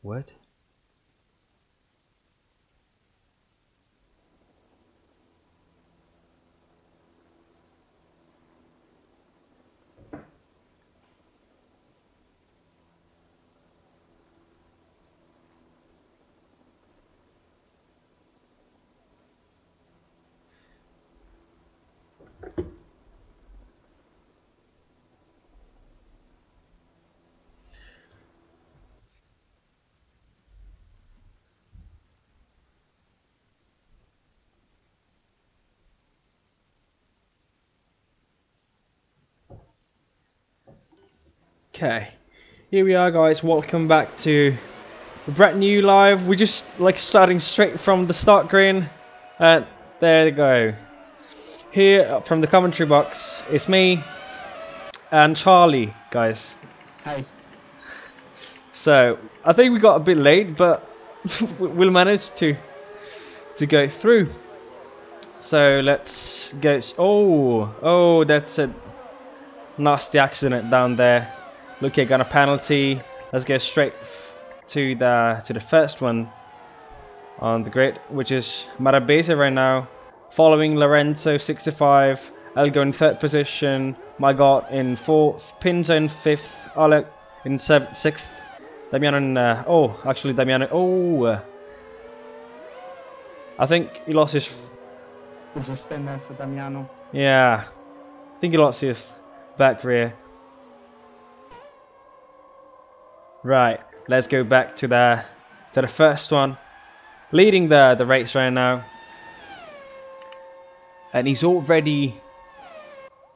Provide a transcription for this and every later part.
What? Okay, here we are, guys. Welcome back to a brand new live. We're just like starting straight from the start green, and there you go. Here from the commentary box, it's me and Charlie, guys. Hi. So I think we got a bit late, but we'll manage to go through. So let's go. Oh, that's a nasty accident down there. Look, I got a penalty. Let's go straight to the first one on the grid, which is Marabese right now, following Lorenzo 65, Elgo in third position, Magot in fourth, Pinzo in fifth, Oleg in sixth, Damiano in Damiano. I think he lost his. There's a spin there for Damiano. Yeah, I think he lost his back rear. Right, let's go back to the first one, leading the race right now, and he's already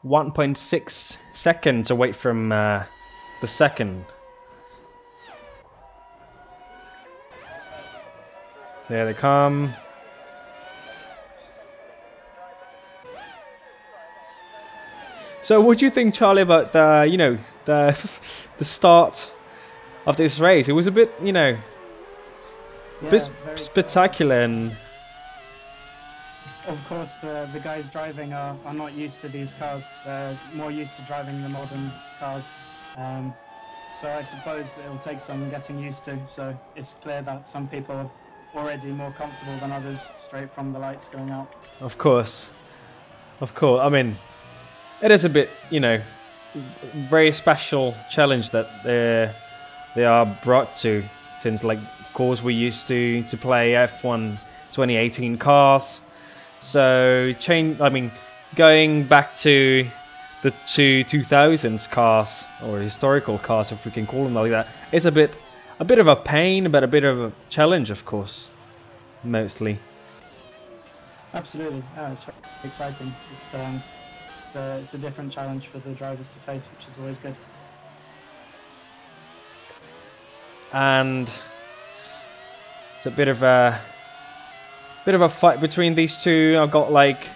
1.6 seconds away from the second. There they come. So, what do you think, Charlie, about the the start of this race? It was a bit, a bit spectacular, and of course the guys driving are not used to these cars. They're more used to driving the modern cars. So I suppose it'll take some getting used to. So it's clear that some people are already more comfortable than others straight from the lights going out. Of course. I mean, it is a bit, very special challenge that they are brought to, since, like, of course, we used to play F1 2018 cars. So going back to the 2000's cars, or historical cars, if we can call them like that, is a bit of a pain, but a bit of a challenge, of course, mostly. Absolutely, it's very exciting. It's a different challenge for the drivers to face, which is always good. And it's a bit of a fight between these two. I've got like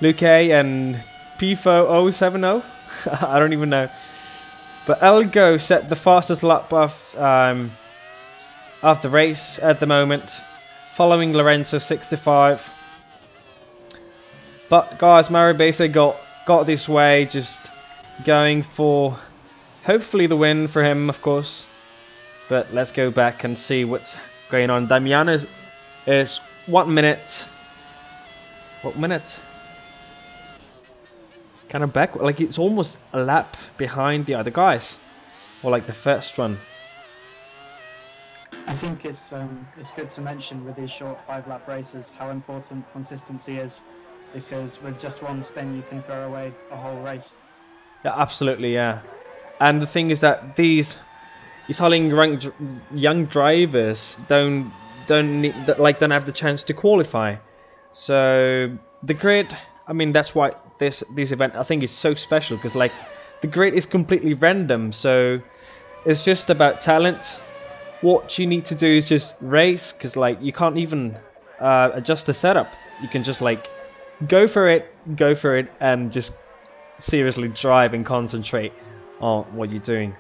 Luke and P4070. I don't even know. But Elgo set the fastest lap of the race at the moment, following Lorenzo 65. But guys, Marabese got this way, just going for hopefully the win for him, of course. But let's go back and see what's going on. Damiano is 1 minute. What minute? Kind of back, like it's almost a lap behind the other guys, or like the first one. I think it's good to mention with these short 5-lap races how important consistency is, because with just one spin you can throw away a whole race. Yeah, absolutely, yeah. And the thing is that these Italian young drivers don't have the chance to qualify. So the grid, I mean, that's why this event I think is so special, because like the grid is completely random. So it's just about talent. What you need to do is just race, because like you can't even adjust the setup. You can just like go for it, and just seriously drive and concentrate on what you're doing.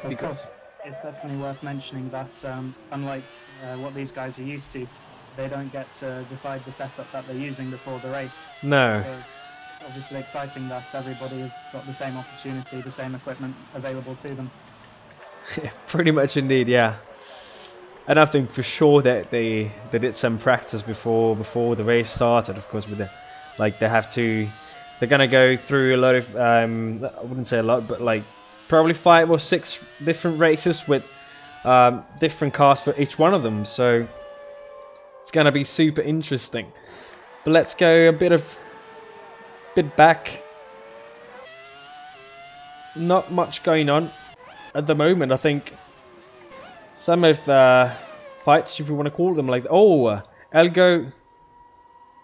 Of course, it's definitely worth mentioning that unlike what these guys are used to, they don't get to decide the setup that they're using before the race. No. So it's obviously exciting that everybody has got the same opportunity, the same equipment available to them. Pretty much indeed, yeah. And I think for sure that they did some practice before the race started. Of course, with the they're gonna go through a lot of I wouldn't say a lot, but like probably 5 or 6 different races with different cars for each one of them. So it's gonna be super interesting. But let's go a bit back. Not much going on at the moment. I think some of the fights, if you want to call them, like Elgo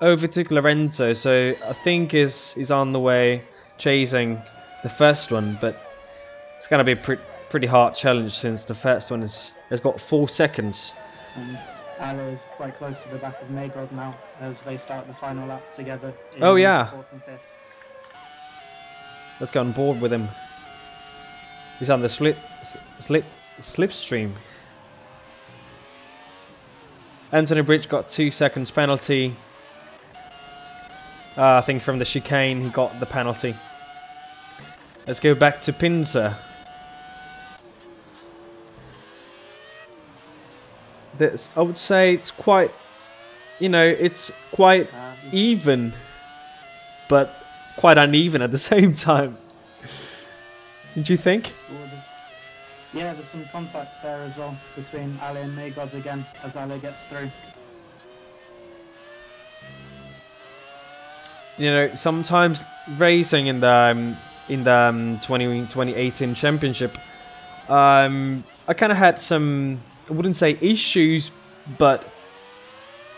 overtook Lorenzo, so I think is on the way chasing the first one, but it's gonna be a pretty hard challenge since the first one has got 4 seconds. And Ale is quite close to the back of Magod now as they start the final lap together. Oh yeah. 4th and 5th. Let's get on board with him. He's on the slipstream. Anthony Bridge got 2 seconds penalty. I think from the chicane he got the penalty. Let's go back to Pinzer. I would say it's quite, it's quite even, but quite uneven at the same time. Did you think? There's some contact there as well between Ale and Magod again as Ale gets through. Sometimes racing in the 2018 championship, I kind of had some, I wouldn't say issues, but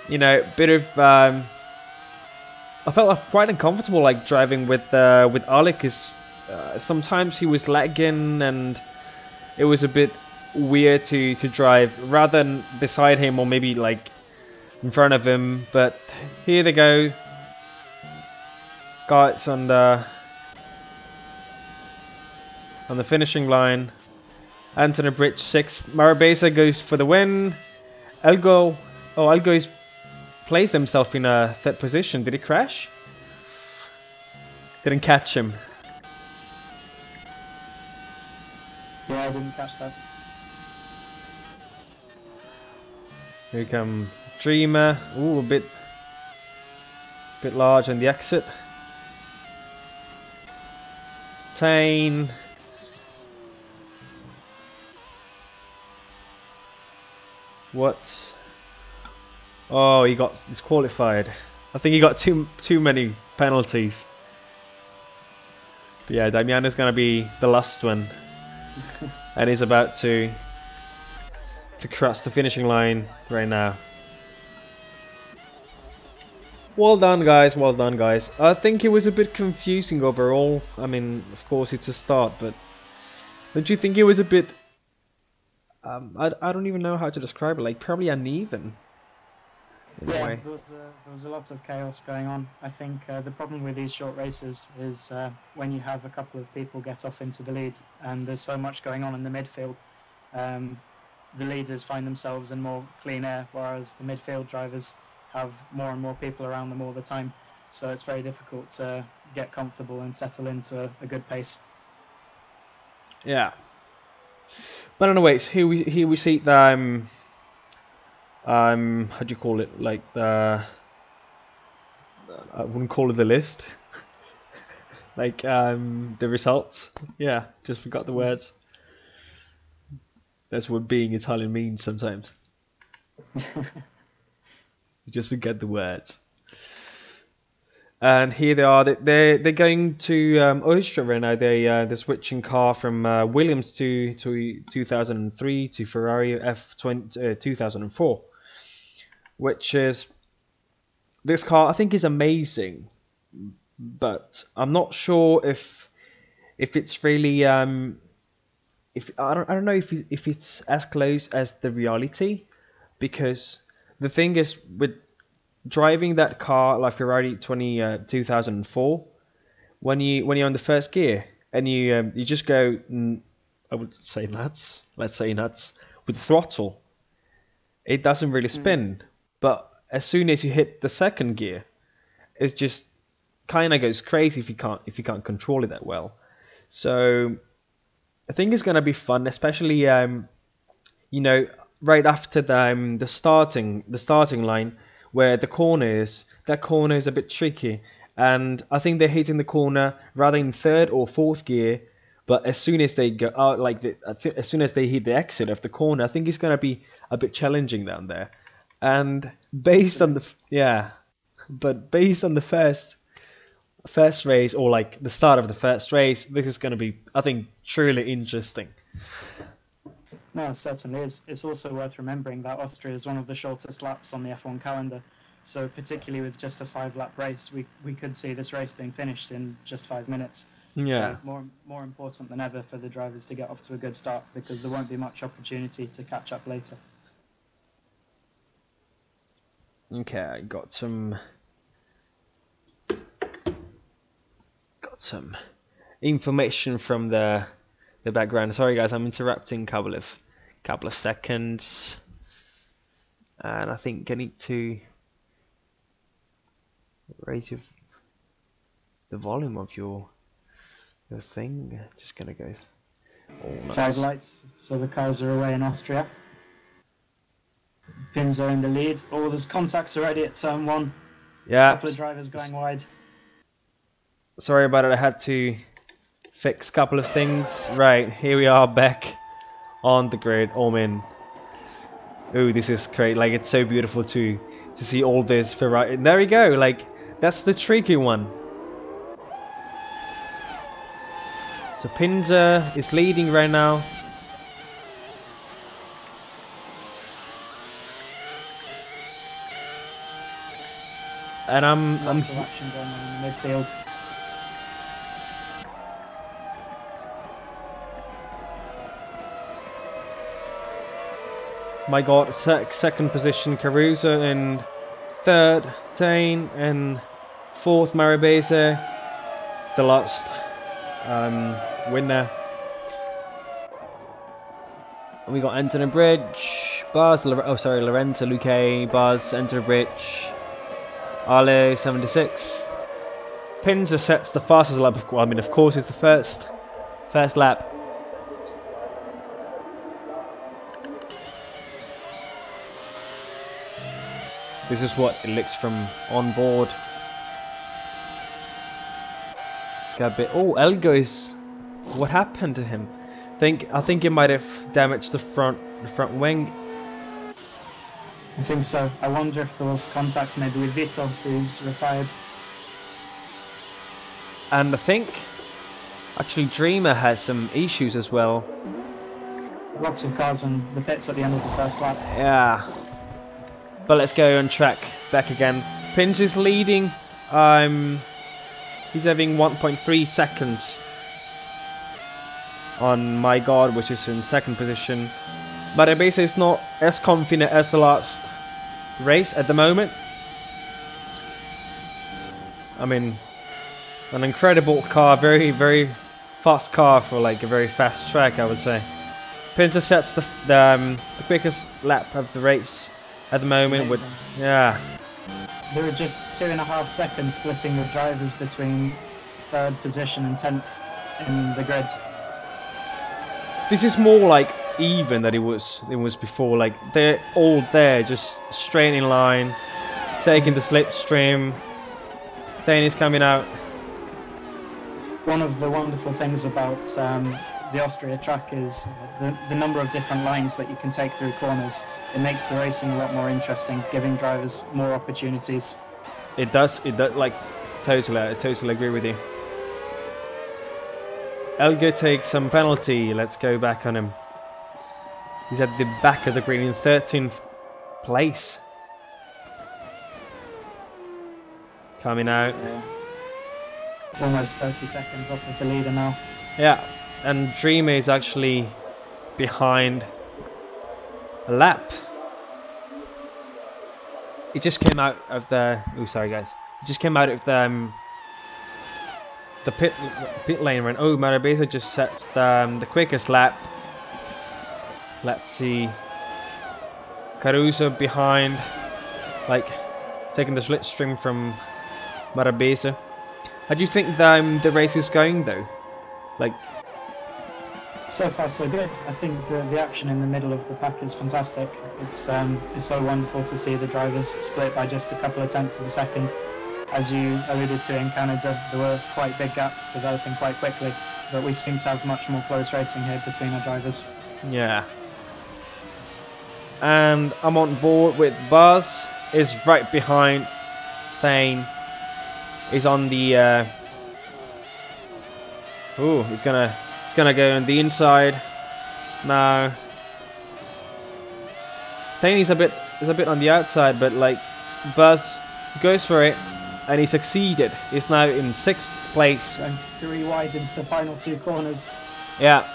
bit of I felt quite uncomfortable like driving with Ale, because sometimes he was lagging and it was a bit weird to drive rather than beside him or maybe like in front of him. But here they go, guys, on the finishing line. Anthony Bridge 6th. Marabeza goes for the win. Elgo is placed himself in a 3rd position. Did he crash? Didn't catch him. Yeah, I didn't catch that. Here come Dreamer. Ooh, a bit large on the exit. Tane. What? Oh, he got disqualified. I think he got too many penalties. But yeah, Damiano's gonna be the last one, and he's about to cross the finishing line right now. Well done, guys. Well done, guys. I think it was a bit confusing overall. I mean, of course, it's a start, but don't you think it was a bit? I don't even know how to describe it. Like probably uneven. Yeah, there was a lot of chaos going on. I think the problem with these short races is when you have a couple of people get off into the lead and there's so much going on in the midfield, the leaders find themselves in more clean air, whereas the midfield drivers have more and more people around them all the time. So it's very difficult to get comfortable and settle into a good pace. Yeah. But anyways, here we see the how do you call it? Like I wouldn't call it the list. Like the results. Yeah, just forgot the words. That's what being Italian means sometimes. You just forget the words. And here they are. They're going to Austria right now. They're switching car from Williams to 2003 to Ferrari F20 2004, which is, this car I think is amazing, but I'm not sure if it's really if I don't know if it's as close as the reality, because the thing is with driving that car like Ferrari 2004, when you're on the first gear and you just go, I would say nuts, let's say nuts, with throttle, it doesn't really spin. But as soon as you hit the second gear, it just kind of goes crazy if you can't control it that well. So I think it's gonna be fun, especially you know, right after the starting line where the corner is. That corner is a bit tricky, and I think they're hitting the corner rather in third or fourth gear. But as soon as they go out, as soon as they hit the exit of the corner, I think it's gonna be a bit challenging down there. And based on based on the first race, or like the start of the first race, this is gonna be, I think, truly interesting. No, it certainly is. It's also worth remembering that Austria is one of the shortest laps on the F1 calendar. So particularly with just a 5-lap race, we could see this race being finished in just 5 minutes. Yeah. So more important than ever for the drivers to get off to a good start, because there won't be much opportunity to catch up later. Okay, I got some information from the background. Sorry guys, I'm interrupting couple of seconds, and I think I need to raise the volume of your thing. Just gonna go all nice. Flag lights, so the cars are away in Austria. Pins are in the lead. Oh, there's contacts already at turn 1. Yeah. A couple of drivers going wide. Sorry about it, I had to fix a couple of things. Right, here we are back on the grid. Oh man. Ooh, this is great. Like, it's so beautiful to see all this variety. There we go. Like, that's the tricky one. So Pinzer is leading right now. And Lots of action going on in the midfield. My God, second position Caruso, and third Tane, and fourth Marabese, the last winner. And we got Anthony Bridge, Bars, Lorenzo Luque, Bars, Enter Bridge, Ale 76. Pinzer sets the fastest lap. Of course, it's the first lap. This is what it looks from on board. It's got a bit. Oh, Elgo is. What happened to him? I think he might have damaged the front wing. I think so. I wonder if there was contact maybe with Vito, who's retired. And I think actually Dreamer has some issues as well. Lots of cars in the pits at the end of the first lap. Yeah. But let's go on track back again. Pins is leading. He's having 1.3 seconds on My God, which is in second position. But Abese is not as confident as the last race at the moment. I mean, an incredible car, very, very fast car for like a very fast track, I would say. Pinzer sets the quickest lap of the race at the moment with, yeah. There were just 2.5 seconds splitting the drivers between third position and 10th in the grid. This is more like even than it was before. Like, they're all there, just straight in line, taking the slipstream. Dane is coming out. One of the wonderful things about the Austria track is the number of different lines that you can take through corners. It makes the racing a lot more interesting, giving drivers more opportunities. It does, like, totally, I totally agree with you. Elgo takes some penalty. Let's go back on him. He's at the back of the green in 13th place. Coming out. Yeah. Almost 30 seconds off of the leader now. Yeah, and Dreamer is actually behind a lap. He just came out of the. Oh, sorry guys. He just came out of the pit lane run. Oh, Marabesa just sets the quickest lap. Let's see. Caruso behind, like taking the slipstream from Marabesa. How do you think the race is going though? Like, So far, so good. I think the action in the middle of the pack is fantastic. It's so wonderful to see the drivers split by just a couple of tenths of a second. As you alluded to in Canada, there were quite big gaps developing quite quickly, but we seem to have much more close racing here between our drivers. Yeah. And I'm on board with Buzz. Is right behind Thane. He's on the. Ooh, he's gonna go on the inside now. Thane is a bit on the outside, but like Buzz goes for it, and he succeeded. He's now in 6th place. Going 3 wide into the final 2 corners. Yeah.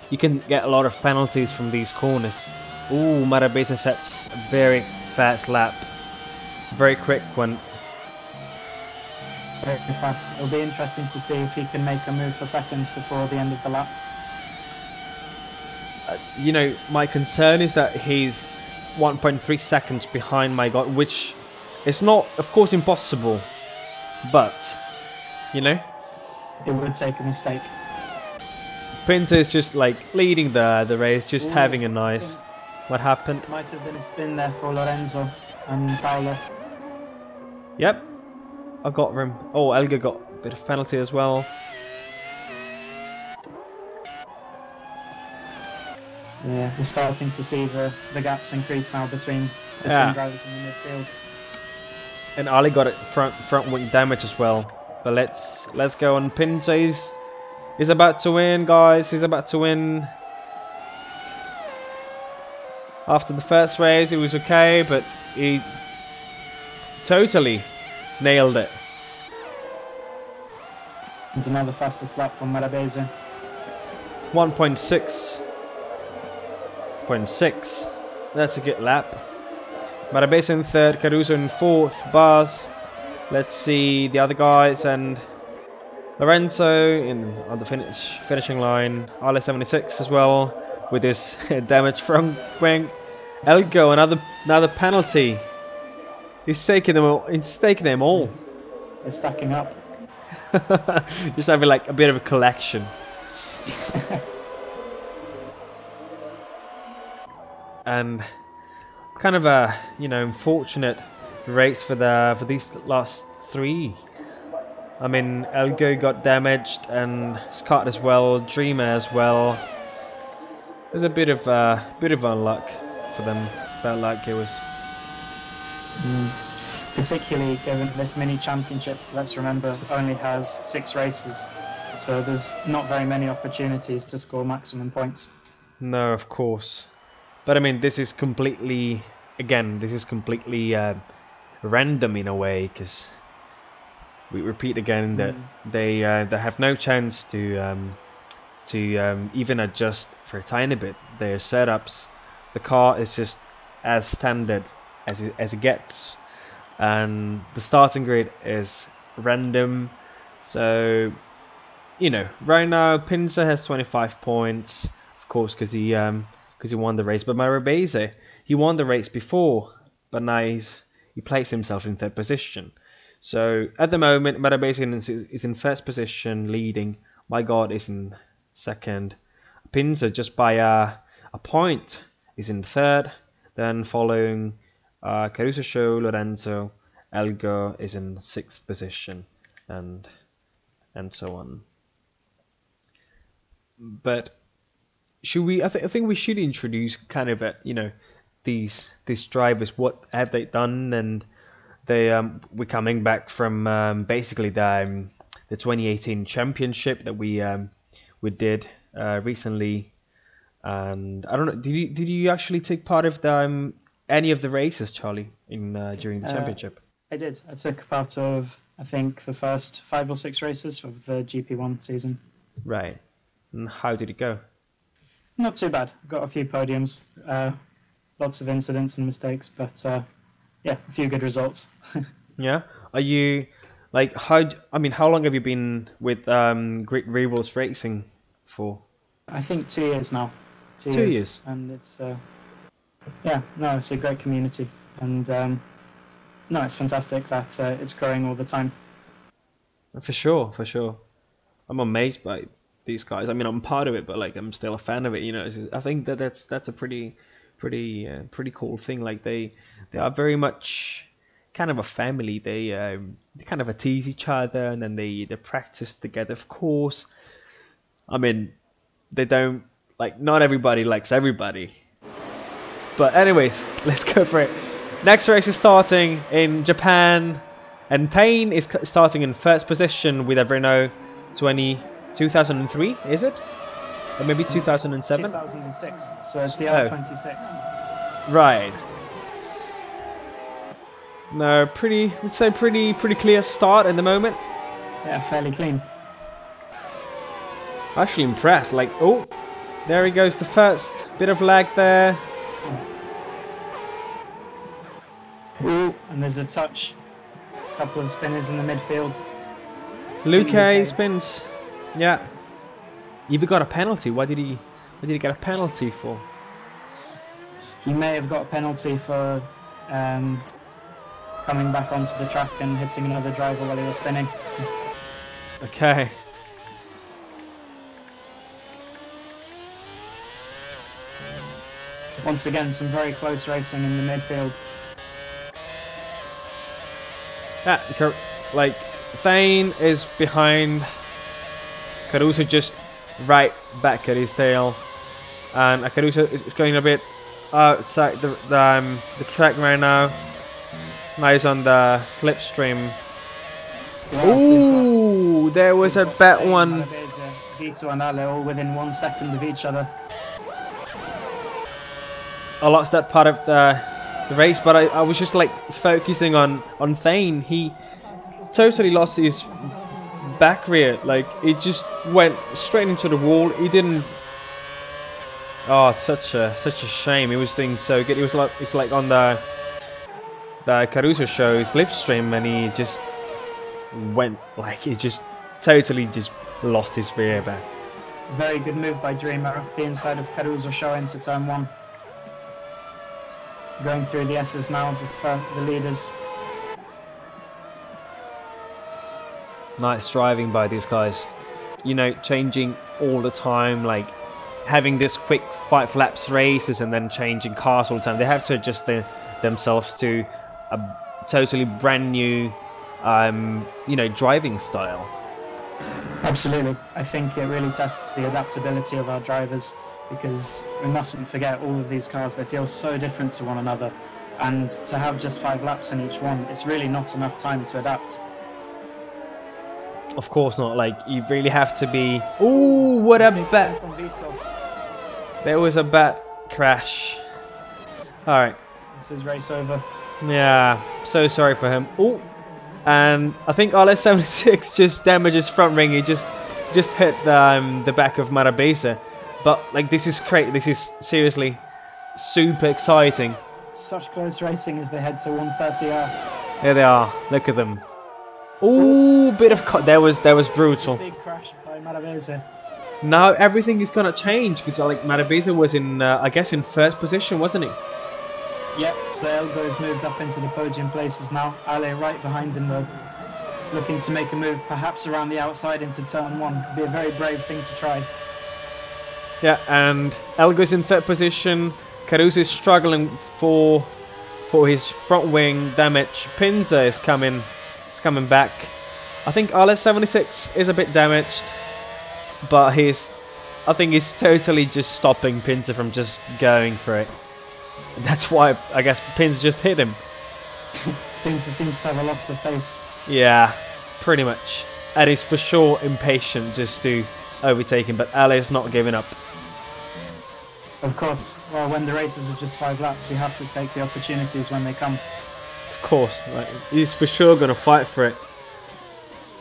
You can get a lot of penalties from these corners. Ooh, Marabesa sets a very fast lap. Very quick one. Very fast. It'll be interesting to see if he can make a move for seconds before the end of the lap. You know, my concern is that he's 1.3 seconds behind my god, which is not, of course, impossible. But, you know, it would take a mistake. Pinto is just like leading the race, just having a nice. What happened? Might have been a spin there for Lorenzo and Paolo. Yep, I got him. Oh, Elga got a bit of penalty as well. Yeah, we're starting to see the gaps increase now between drivers in the midfield. And Ali got it front wing damage as well. But let's go on. Pinto is about to win, guys. He's about to win. After the first race, it was okay, but he totally nailed it. It's another fastest lap from Marabese. 1.6. That's a good lap. Marabese in 3rd, Caruso in 4th, Bars. Let's see the other guys, and Lorenzo on the finishing line. Ale 76 as well, with his damage from wing. Elgo, another penalty. He's taking them all. He's taking them all. They're stacking up. Just having like a bit of a collection. And kind of a unfortunate race for these last 3. I mean, Elgo got damaged and Scott as well, Dreamer as well. There's a bit of unluck for them. Felt like it was. Particularly given this mini championship, let's remember, only has 6 races, so there's not very many opportunities to score maximum points. No, of course. But I mean, this is completely random in a way, because we repeat again that they have no chance to even adjust for a tiny bit their setups. The car is just as standard as it gets, and the starting grid is random. So, right now Pinto has 25 points, of course, because he won the race. But Marabese, he won the race before, but now he placed himself in 3rd position. So at the moment, Marabese is in 1st position, leading. My God is in 2nd. Pinto, just by a point, is in 3rd. Then following Caruso Show, Lorenzo, Elgo is in 6th position, and so on. But should we? I think we should introduce kind of these drivers. What have they done? And we're coming back from basically the 2018 championship that we did recently. And I don't know. Did you actually take part of any of the races, Charlie, in during the championship? I did. I took part of, I think, the first 5 or 6 races of the GP1 season. Right. And how did it go? Not too bad. Got a few podiums, lots of incidents and mistakes, but yeah, a few good results. Yeah. Are you how long have you been with Great Rivals Racing for? I think 2 years now. 2 years. And it's it's a great community, and it's fantastic that it's growing all the time. For sure. I'm amazed these guys. I mean, I'm part of it, but like I'm still a fan of it. You know, I think that's a pretty cool thing. Like they are very much kind of a family. They kind of tease each other, and then they practice together. Of course, I mean, they don't like not everybody likes everybody. But anyways, let's go for it. Next race is starting in Japan, and Payne is starting in first position with a Renault 2003, is it? Or maybe 2007? 2006, so it's the R26. Right. No, we'd say pretty clear start in the moment. Yeah, fairly clean. Actually impressed, like, oh, there he goes, the first bit of lag there. Ooh, and there's a touch. A couple of spinners in the midfield. Luque spins. Yeah. Even got a penalty. What did he get a penalty for? He may have got a penalty for coming back onto the track and hitting another driver while he was spinning. Okay. Once again, some very close racing in the midfield. Yeah, like Thane is behind. Caruso just right back at his tail, and Caruso is going a bit outside the track right now. Now he's on the slipstream. Yeah, ooh, there was a bad one. Vito and Ale all within 1 second of each other. I lost that part of the race, but I was just like focusing on Thane. He totally lost his back rear, like it just went straight into the wall. He didn't. Oh, such a shame. He was doing so good. It was like it's like on the Caruso show slipstream, and he just went like he just totally just lost his rear back. Very good move by Dreamer up the inside of Caruso show into turn 1. Going through the S's now with the leaders. Nice driving by these guys. You know, changing all the time, like having this quick 5 laps races and then changing cars all the time. They have to adjust themselves to a totally brand new, you know, driving style. Absolutely. I think it really tests the adaptability of our drivers, because we mustn't forget all of these cars, they feel so different to one another, and to have just 5 laps in each one, it's really not enough time to adapt. Of course not, like you really have to be... Ooh, what a bad... There was a bad crash. Alright. This is race over. Yeah, so sorry for him. Ooh, and I think RS76 just damaged his front ring. He just hit the back of Marabesa. But like this is great. This is seriously super exciting. Such close racing as they head to 130R. There they are. Look at them. Ooh, bit of that was brutal. Big crash by Marabesa. Now everything is gonna change because like Marabesa was in I guess in first position, wasn't he? Yep. So Elgo has moved up into the podium places now. Ale right behind him though, looking to make a move, perhaps around the outside into turn 1. It'd be a very brave thing to try. Yeah, and Elgo's in third position. Caruso is struggling for his front wing damage. Pinza is coming back. I think RS76 is a bit damaged, but I think he's totally just stopping Pinza from just going for it. That's why I guess Pinza just hit him. Pinza seems to have a lot of pace. Yeah, pretty much. And he's for sure impatient just to overtake him, but Ale's not giving up. Of course, well, when the races are just 5 laps, you have to take the opportunities when they come. Of course, like, he's for sure going to fight for it.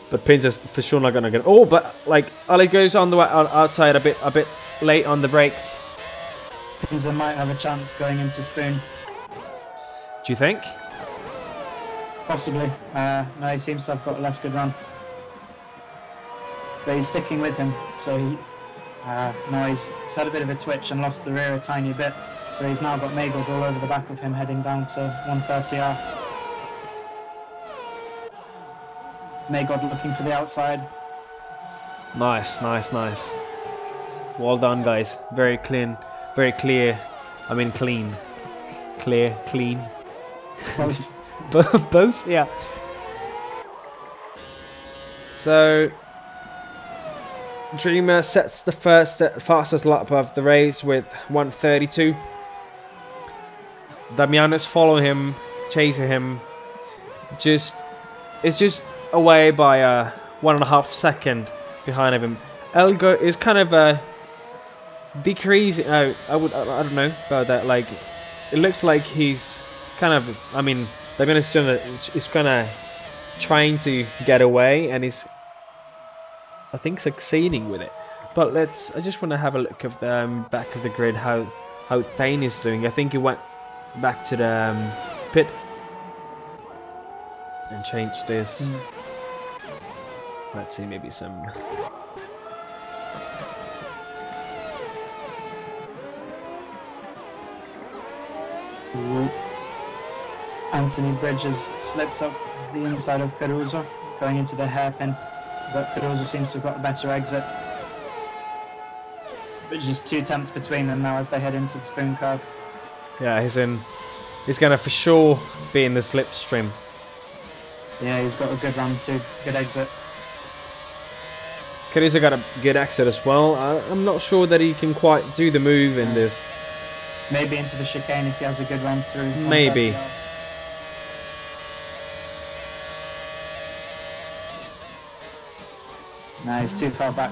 But Pinza's for sure not going to get it. Oh, but like Ale goes on the outside a bit late on the brakes. Pinza might have a chance going into Spoon. Do you think? Possibly. No, he seems to have got a less good run. But he's sticking with him, so he... no, he's had a bit of a twitch and lost the rear a tiny bit, so he's now got Magog all over the back of him heading down to 130R. Magog looking for the outside. Nice, nice, nice. Well done, guys. Very clean, very clear. I mean clean. Clear, clean. Both. Both, yeah. So Dreamer sets the fastest lap of the race with 1:32. Damiano's following him, chasing him. It's just away by 1.5 seconds behind of him. Elgo is kind of decreasing. I don't know about that. Like, it looks like he's kind of. I mean, Damiano's is kind of trying to get away, and he's, I think, succeeding with it. But I just want to have a look of the back of the grid, how Thane is doing. I think he went back to the pit and changed this. Let's see, maybe some. Anthony Bridges slipped up the inside of Caruso, going into the hairpin, but Caruso seems to have got a better exit. But just 2 tenths between them now as they head into the spoon curve. Yeah, he's gonna for sure be in the slipstream. Yeah, he's got a good run too, good exit. Caruso got a good exit as well. I'm not sure that he can quite do the move in this. Maybe into the chicane if he has a good run through. Maybe. No, he's too far back.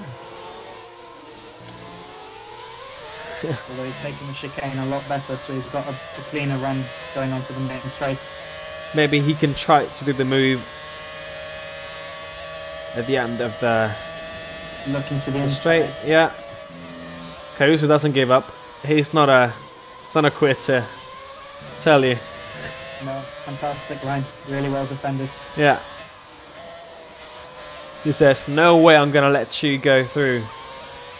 Although he's taking the chicane a lot better, so he's got a cleaner run going onto the main straight. Maybe he can try to do the move at the end of the Looking to the inside. straight. Yeah. Caruso doesn't give up. He's not a quitter. Tell you. No, fantastic line. Really well defended. Yeah. He says, "No way I'm gonna let you go through,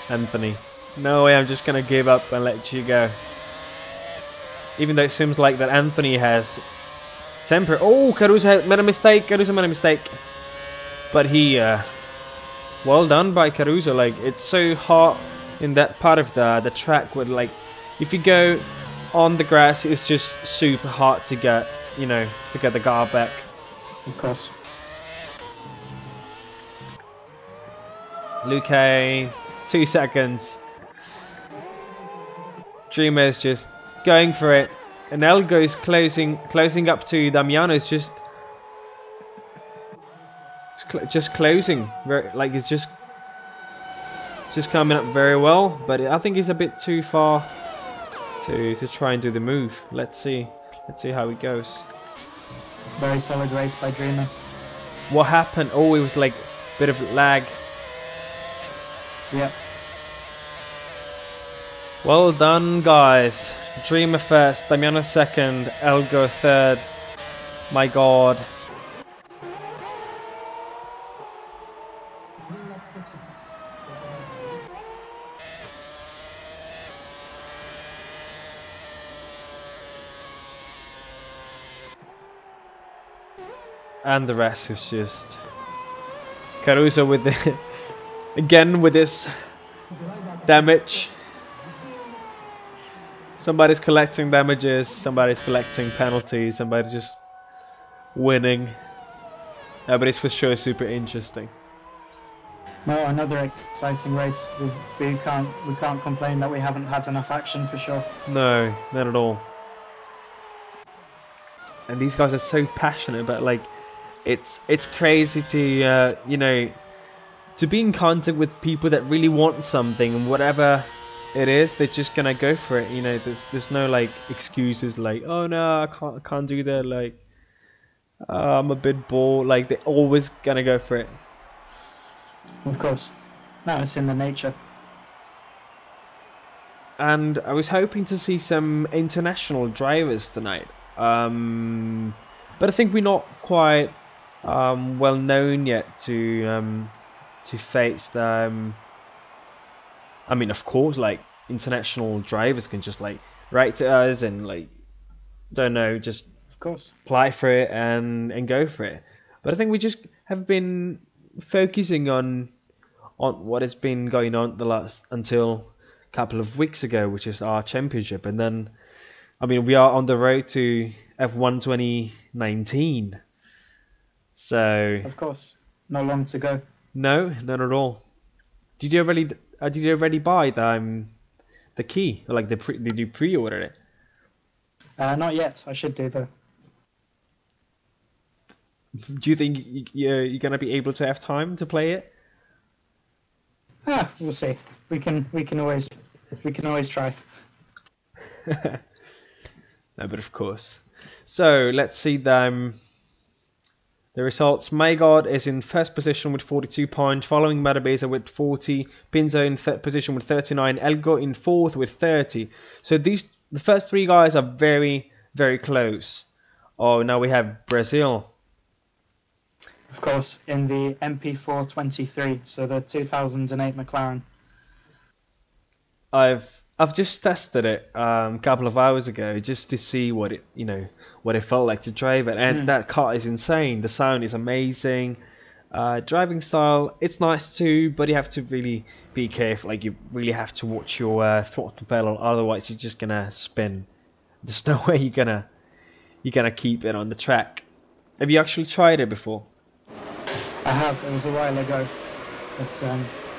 Anthony. No way I'm just gonna give up and let you go." Even though it seems like that Anthony has temper. Oh, Caruso made a mistake. Caruso made a mistake. But he, well done by Caruso. Like, it's so hot in that part of the track where, like, if you go on the grass, it's just super hard to get, to get the car back. Of course. Luque, 2 seconds. Dreamer is just going for it, and Elgo is closing up to Damiano. Is just closing, it's just coming up very well. But I think he's a bit too far to try and do the move. Let's see how it goes. Very solid race by Dreamer. What happened? Oh, it was like a bit of lag. Yep. Well done, guys. Dreamer first, Damiano second, Elgo third. My God. And the rest is just Caruso with the again with this damage. Somebody's collecting damages, somebody's collecting penalties, somebody's just winning. But it's for sure super interesting. No, another exciting race. We can't complain that we haven't had enough action for sure. No, not at all. And these guys are so passionate about, like, it's crazy to to be in contact with people that really want something, and whatever it is, they're just gonna go for it. There's no like excuses like, oh no, I can't do that, like I'm a bit bored. Like, they're always gonna go for it. Of course. No, it's in the nature. And I was hoping to see some international drivers tonight. But I think we're not quite well known yet to face them. I mean, of course, like, international drivers can just like write to us and, like, don't know, just Of course. apply for it and go for it. But I think we just have been focusing on on what has been going on the last until a couple of weeks ago, which is our championship, and then I mean we are on the road to F1 2019. So Of course, no long to go. no, not at all. Did you already buy the key? Like did you pre-order it? Not yet. I should do though. Do you think you're gonna be able to have time to play it? We'll see. We can always try. No, but of course. So let's see the results. Maygard is in first position with 42 points, following Madabeza with 40. Pinzo in third position with 39. Elgo in fourth with 30. So the first three guys are very, very close. Oh, now we have Brazil. Of course, in the MP423, so the 2008 McLaren. I've just tested it a couple of hours ago just to see what it felt like to drive it, and that car is insane. The sound is amazing. Driving style, it's nice too, but you have to really be careful. Like you really have to watch your throttle pedal, otherwise you're just gonna spin. There's no way you're gonna keep it on the track. Have you actually tried it before? I have. It was a while ago. It's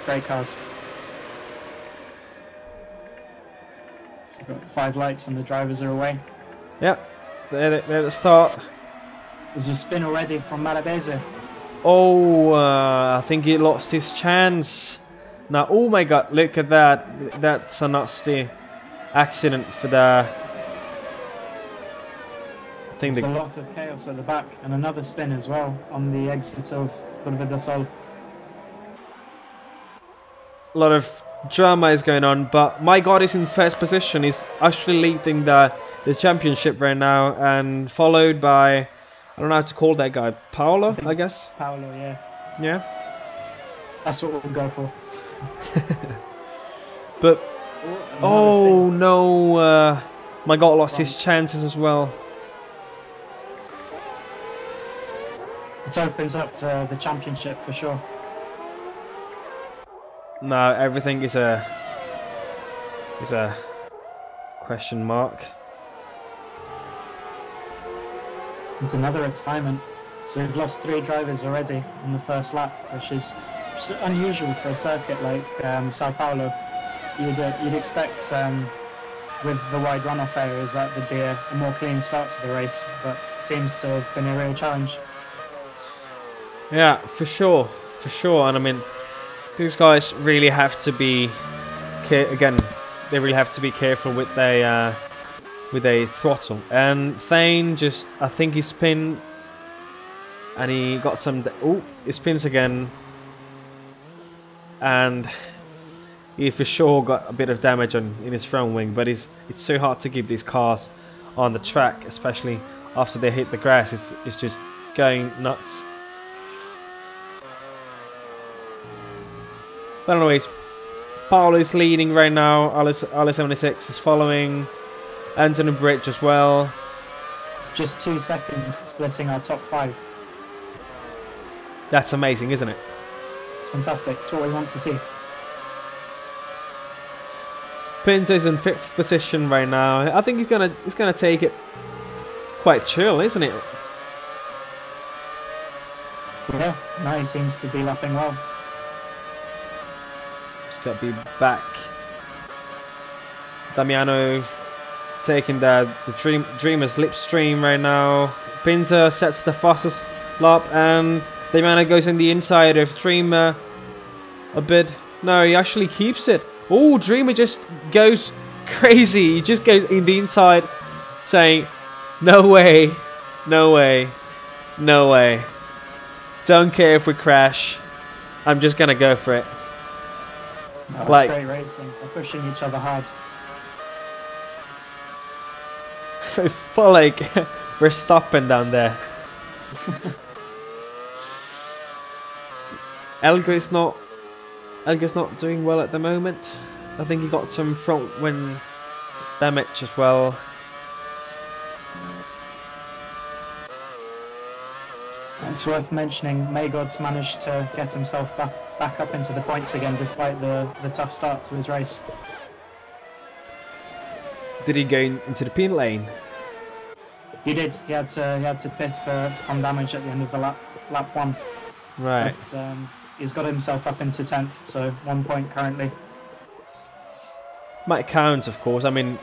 great cars. So we've got 5 lights and the drivers are away. Yep, they're at the start. There's a spin already from Malabese. Oh, I think he lost his chance. Now, oh my god, look at that. That's a nasty accident for the... I think There's a lot of chaos at the back, and another spin as well on the exit of Curva do Sol. A lot of drama is going on, but my god is in first position. He's actually leading the championship right now, and followed by, I don't know how to call that guy, Paolo, I guess. Paolo, yeah. Yeah. That's what we'll go for. But oh no, my god lost his chances as well. It opens up the championship for sure. No, everything is a question mark. It's another retirement. So we've lost 3 drivers already in the first lap, which is unusual for a circuit like Sao Paulo. You'd expect with the wide runoff areas that there'd be a more clean start to the race, but it seems to have been a real challenge. Yeah, for sure, and I mean, these guys really have to be they really have to be careful with their throttle. And Thane just, I think he spin, and he got some. Oh, he spins again, and he for sure got a bit of damage in his front wing. But it's so hard to keep these cars on the track, especially after they hit the grass. It's just going nuts. But anyways, Paolo is leading right now. Ali76 is following. Anthony Bridge as well. Just 2 seconds splitting our top 5. That's amazing, isn't it? It's fantastic. It's what we want to see. Pinto's in 5th position right now. I think he's gonna take it quite chill, isn't it? Yeah, now he seems to be lapping well. Got to be back. Damiano taking the Dreamer's slipstream right now. Pinzer sets the fastest lap, and Damiano goes in the inside of Dreamer a bit. No, he actually keeps it. Oh, Dreamer just goes crazy. He just goes in the inside, saying, "No way, no way, no way. Don't care if we crash. I'm just gonna go for it." No, that's like, great racing. They're pushing each other hard. I felt like we're stopping down there. Elgo's not doing well at the moment. I think he got some front wing damage as well. It's worth mentioning Maygod's managed to get himself back up into the points again despite the tough start to his race. Did he go into the pin lane? He did. He had to pit on damage at the end of the lap 1. Right. But he's got himself up into 10th, so 1 point currently. Might count, of course. I mean,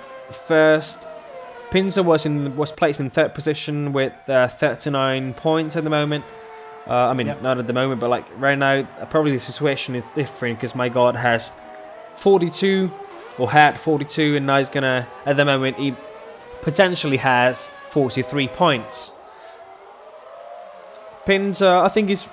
first Pinzer was placed in 3rd position with 39 points at the moment. I mean, not at the moment, but like right now, probably the situation is different because my God has 42 or had 42, and now he's gonna, at the moment, he potentially has 43 points. Pinzer, I think, is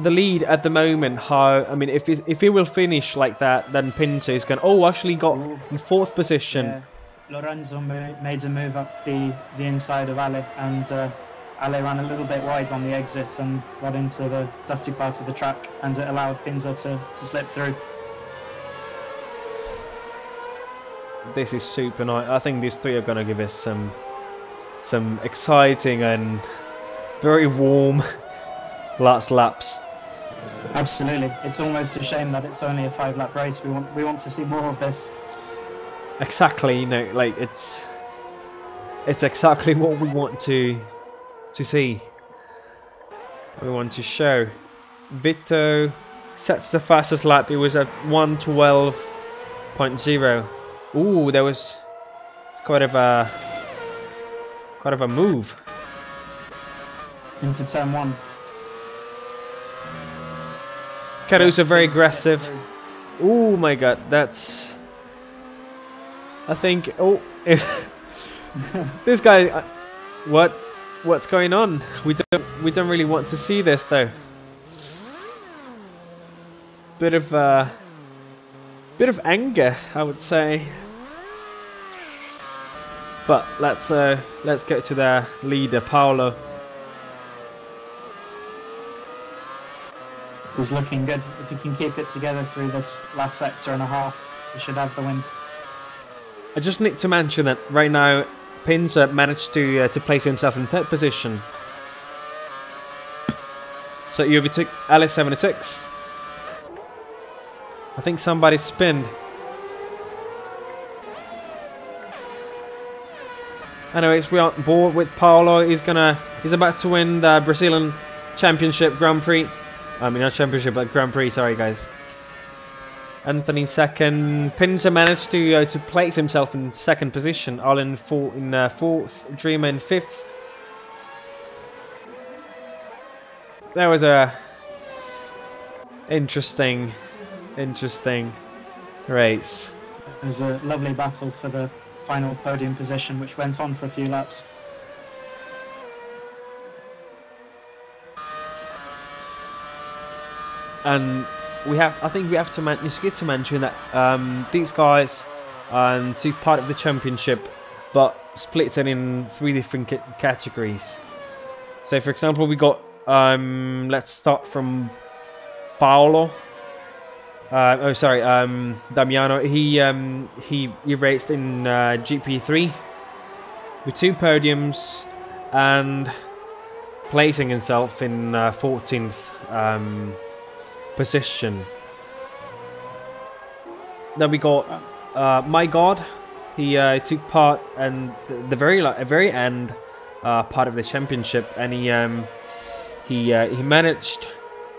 the lead at the moment. How, I mean, if he will finish like that, then Pinzer is going. Oh, actually got in 4th position. Yeah. Lorenzo made a move up the inside of Ale, and Ale ran a little bit wide on the exit and got into the dusty part of the track, and it allowed Pinzer to slip through. This is super nice. I think these three are going to give us some exciting and very warm last laps. Absolutely. It's almost a shame that it's only a 5-lap race. We want to see more of this. Exactly, you know, like it's exactly what we want to see. We want to show. Vito sets the fastest lap. It was at 1:12.0. Ooh, there was quite of a move into turn 1. Caruso very aggressive. Oh my God, that's. I think. Oh, this guy. What's going on? We don't really want to see this though. Bit of anger, I would say. But let's get to the leader, Paolo. He's looking good. If he can keep it together through this last sector and a half, he should have the win. I just need to mention that right now, Pinzer managed to place himself in 3rd position. So he overtook Alice 76. I think somebody spinned. Anyways, we are on board with Paolo. He's about to win the Brazilian Championship Grand Prix. I mean, not Championship, but Grand Prix. Sorry, guys. Anthony 2nd. Pinzer managed to place himself in 2nd position. All in 4th. Dreamer in 5th. That was a interesting race. It was a lovely battle for the final podium position, which went on for a few laps. And I think we have to mention that these guys took part of the championship, but split it in 3 different categories. So, for example, we got let's start from Paolo. Damiano. He raced in GP3 with 2 podiums and placing himself in 14th position. Then we got My God. He took part in the very end part of the championship, and he managed.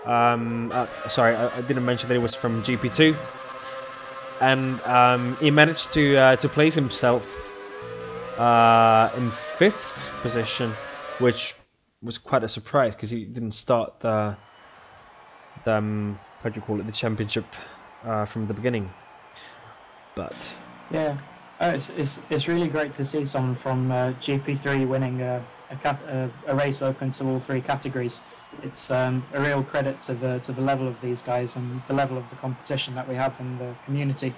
Sorry, I didn't mention that it was from GP2, and he managed to place himself in 5th position, which was quite a surprise because he didn't start the how do you call it, the championship from the beginning. But yeah, it's really great to see someone from GP3 winning a race open to all 3 categories. It's a real credit to the level of these guys and the level of the competition that we have in the community.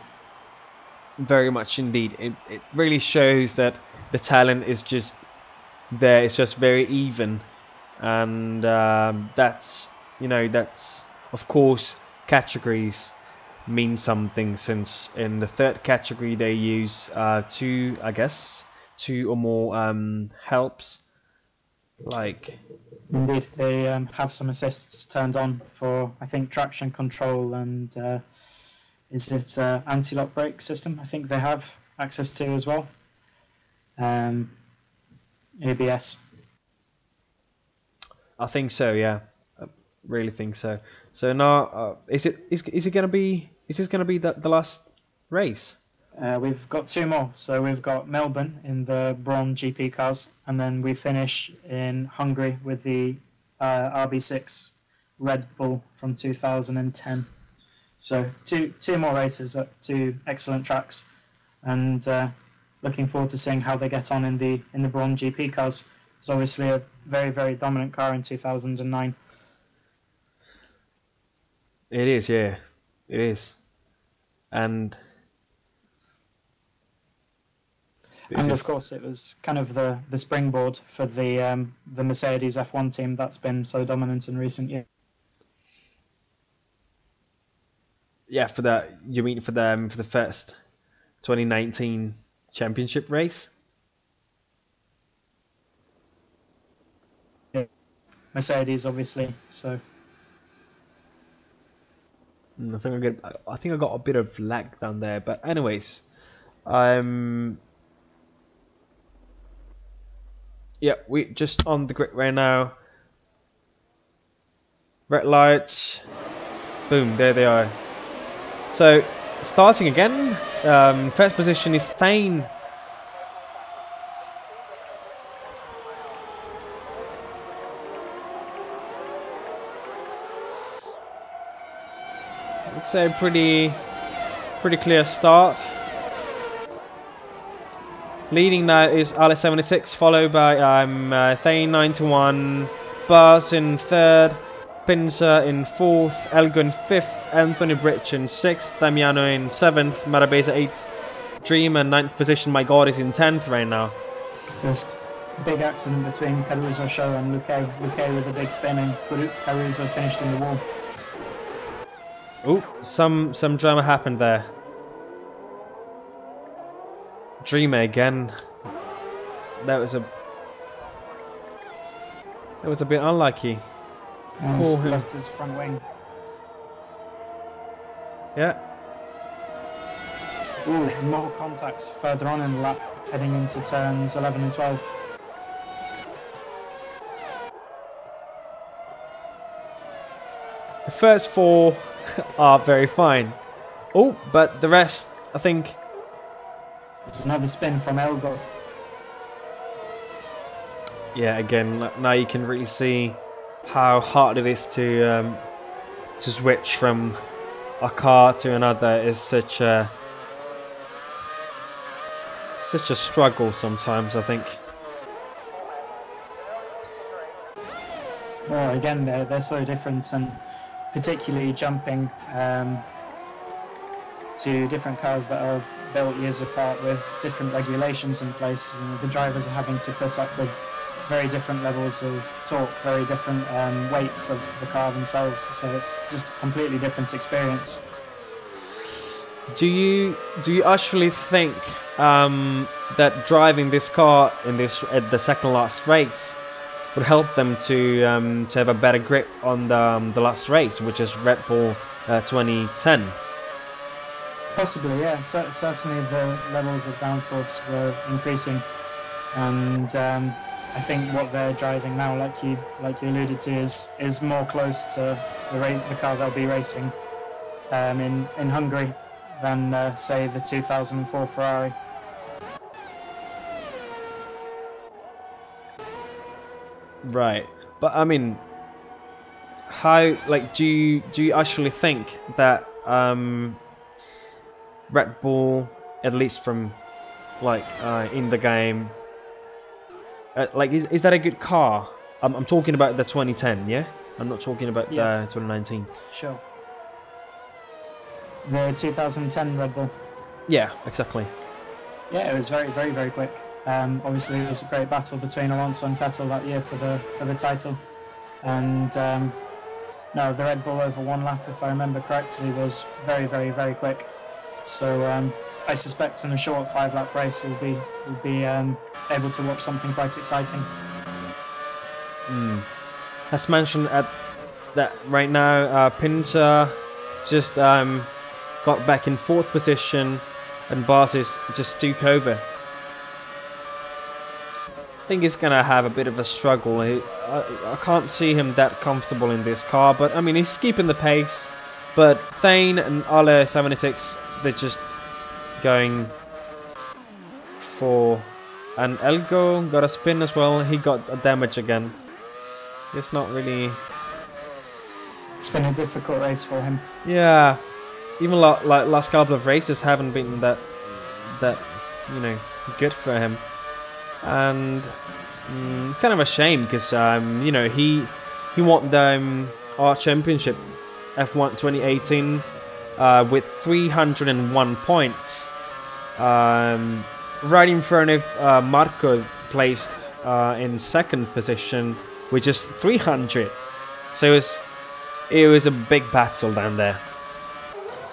Very much indeed. It really shows that the talent is just there. It's just very even, and that's of course categories mean something, since in the 3rd category they use 2 or more helps. Like, Indeed, they have some assists turned on for, I think, traction control and is it anti-lock brake system? I think they have access to as well. ABS. I think so, yeah. I really think so. So now, is it gonna be? Is this gonna be the last race? We've got two more. So we've got Melbourne in the Braun GP cars, and then we finish in Hungary with the RB6 Red Bull from 2010. So two more races at two excellent tracks, and looking forward to seeing how they get on in the Braun GP cars. It's obviously a very, very dominant car in 2009. It is, yeah, it is, and Of course, it was kind of the springboard for the Mercedes F1 team that's been so dominant in recent years. yeah, you mean for the first 2019 championship race? Yeah. Mercedes, obviously. So I think I got a bit of lag down there, but anyways, yeah, we just on the grid right now. Red lights, boom, there they are. So starting again, first position is Thane. It's a pretty clear start. Leading now is Alice 76, followed by Thane 91, Buzz in third, Pincer in fourth, Elgo in fifth, Anthony Bridge in sixth, Damiano in seventh, Marabeza eighth, Dreamer ninth position. My God, is in 10th right now. there's a big accident between Caruso Show and Luque. Luque with a big spin, and Caruso finished in the wall. Oh, some drama happened there. Dreamer again. That was a bit unlucky. And lost his front wing. Yeah. Ooh, more contacts further on in the lap, heading into turns 11 and 12. The first four are very fine. Oh, but the rest, I think. There's another spin from Elgo. Yeah, again, now you can really see how hard it is to switch from a car to another. Is such a struggle sometimes, I think. Well, again, they're so different, and particularly jumping to different cars that are built years apart with different regulations in place. You know, the drivers are having to put up with very different levels of torque, very different weights of the car themselves. So it's just a completely different experience. Do you actually think that driving this car in at the second last race would help them to have a better grip on the last race, which is Red Bull 2010? Possibly, yeah. Certainly the levels of downforce were increasing, and I think what they're driving now, like you alluded to, is more close to the car they'll be racing in Hungary than say the 2004 Ferrari. Right, but I mean, how do you actually think that Red Bull, at least from in the game, is that a good car? I'm talking about the 2010, yeah. I'm not talking about the 2019. Sure. The 2010 Red Bull. Yeah, exactly. Yeah, it was very, very, very quick. Obviously, it was a great battle between Alonso and Vettel that year for the title, and no, the Red Bull over one lap, if I remember correctly, was very, very, very quick. So I suspect in a short 5-lap race we'll be able to watch something quite exciting. As mentioned at that right now, Pinter just got back in 4th position, and Barsis just took over. I think he's gonna have a bit of a struggle. I can't see him that comfortable in this car, but I mean he's keeping the pace. But Thane and Ale 76, they're just going for, and Elgo got a spin as well. He got a damage again. It's not really. It's been a difficult race for him. Yeah, even like last couple of races haven't been that you know good for him, and it's kind of a shame because you know he won the our championship F1 2018 with 301 points, right in front of Marco, placed in 2nd position with just 300. So it was a big battle down there.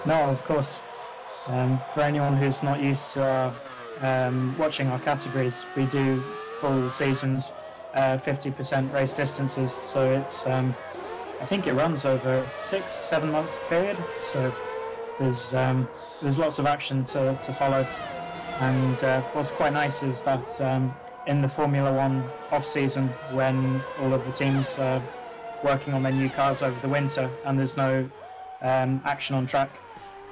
No, of course. For anyone who's not used to watching our categories, we do full seasons, 50% race distances. So it's, I think it runs over 6-7 month period. So there's lots of action to follow. And what's quite nice is that in the Formula One off season, when all of the teams are working on their new cars over the winter and there's no action on track,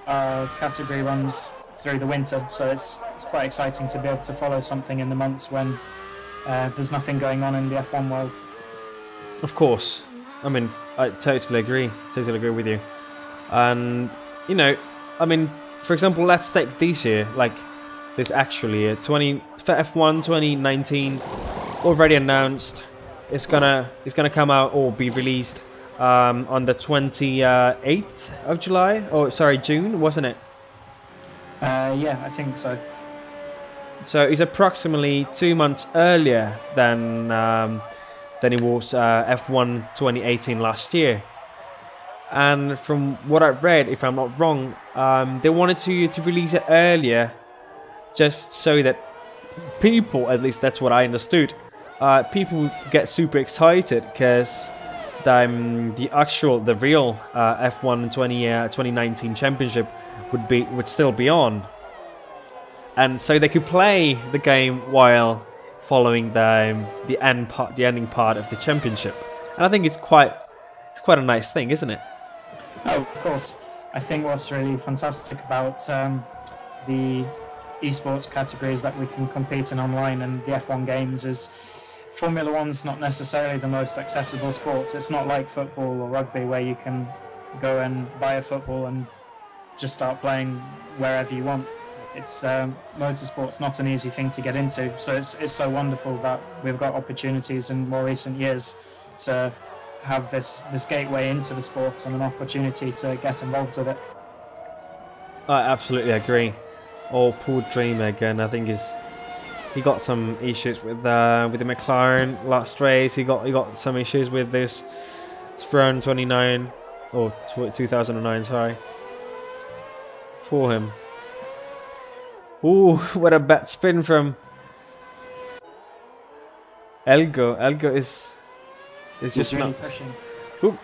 our category runs through the winter, so it's quite exciting to be able to follow something in the months when there's nothing going on in the F1 world. Of course, I mean I totally agree with you. And you know, I mean, for example, let's take this year, like this actually F1 2019 already announced. It's gonna come out or be released on the 28th of July, or sorry, June, wasn't it? Yeah, I think so. So it's approximately 2 months earlier than it was F1 2018 last year. And from what I read, if I'm not wrong, they wanted to release it earlier, just so that people, at least that's what I understood, people get super excited because the real F1 2019 championship would still be on, and so they could play the game while following the ending part of the championship. And I think it's quite a nice thing, isn't it? Oh, of course. I think what's really fantastic about the esports categories that we can compete in online and the F1 games is Formula One's not necessarily the most accessible sport. It's not like football or rugby where you can go and buy a football and just start playing wherever you want. It's motorsport's not an easy thing to get into, so it's so wonderful that we've got opportunities in more recent years to have this gateway into the sport and an opportunity to get involved with it. I absolutely agree. Oh, poor Dreamer again. I think he got some issues with the McLaren last race. He got some issues with this Throne 29 or 2009. Sorry, for him. Ooh, what a bad spin from Elgo. Elgo is just really not pushing. Ooh,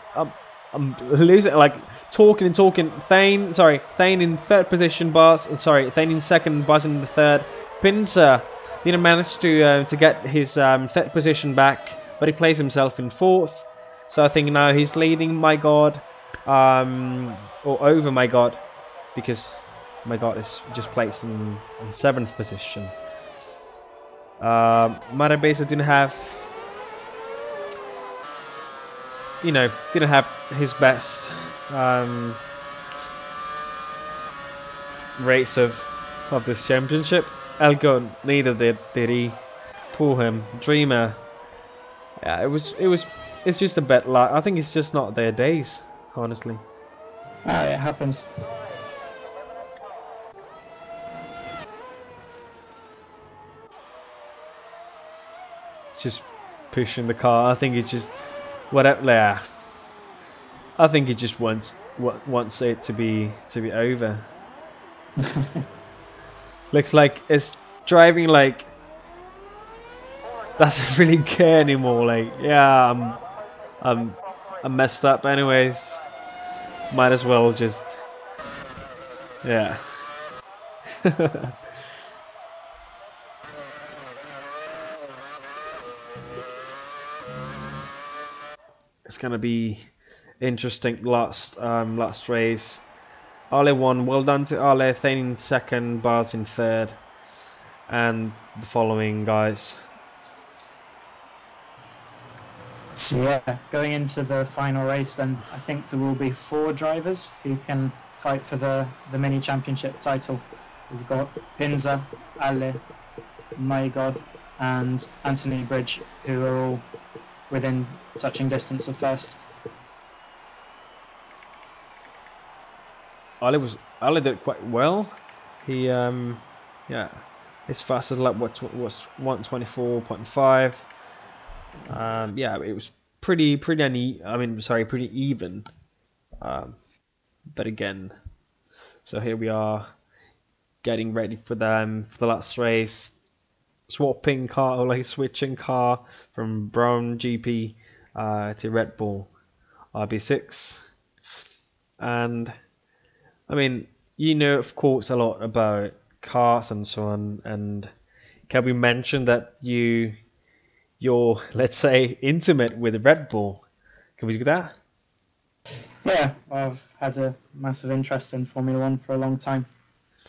I'm losing, like talking. Thane in 3rd position, Thane in 2nd, Buzz in the 3rd. Pincer didn't manage to get his 3rd position back, but he plays himself in 4th. So I think now he's leading My God, or over My God, because My God is just placed in 7th position. Marabesa didn't have his best race of this championship. Elgo neither did he. Pull him. Dreamer. Yeah, it's just a bit like, I think it's just not their days, honestly. It happens. It's just pushing the car. I think it's just whatever. Yeah. I think he just wants it to be over. Looks like it's driving like doesn't really care anymore. Like, yeah, I'm messed up anyways. Might as well just, yeah. It's gonna be interesting last race. Ale won. Well done to Ale. Thane in second, Bars in third, and the following guys. So yeah, going into the final race, then I think there will be 4 drivers who can fight for the mini championship title. We've got Pinza, Ale, My God, and Anthony Bridge, who are all within touching distance of first. Ale did quite well. He yeah, his fastest lap was 124.5. Yeah, it was pretty even. But again, so here we are, getting ready for them for the last race. Swapping car, or like switching car from Brown GP to Red Bull RB6. And I mean, you know, of course, a lot about cars and so on. And can we mention that you're, let's say, intimate with Red Bull? Can we do that? Yeah, I've had a massive interest in Formula One for a long time.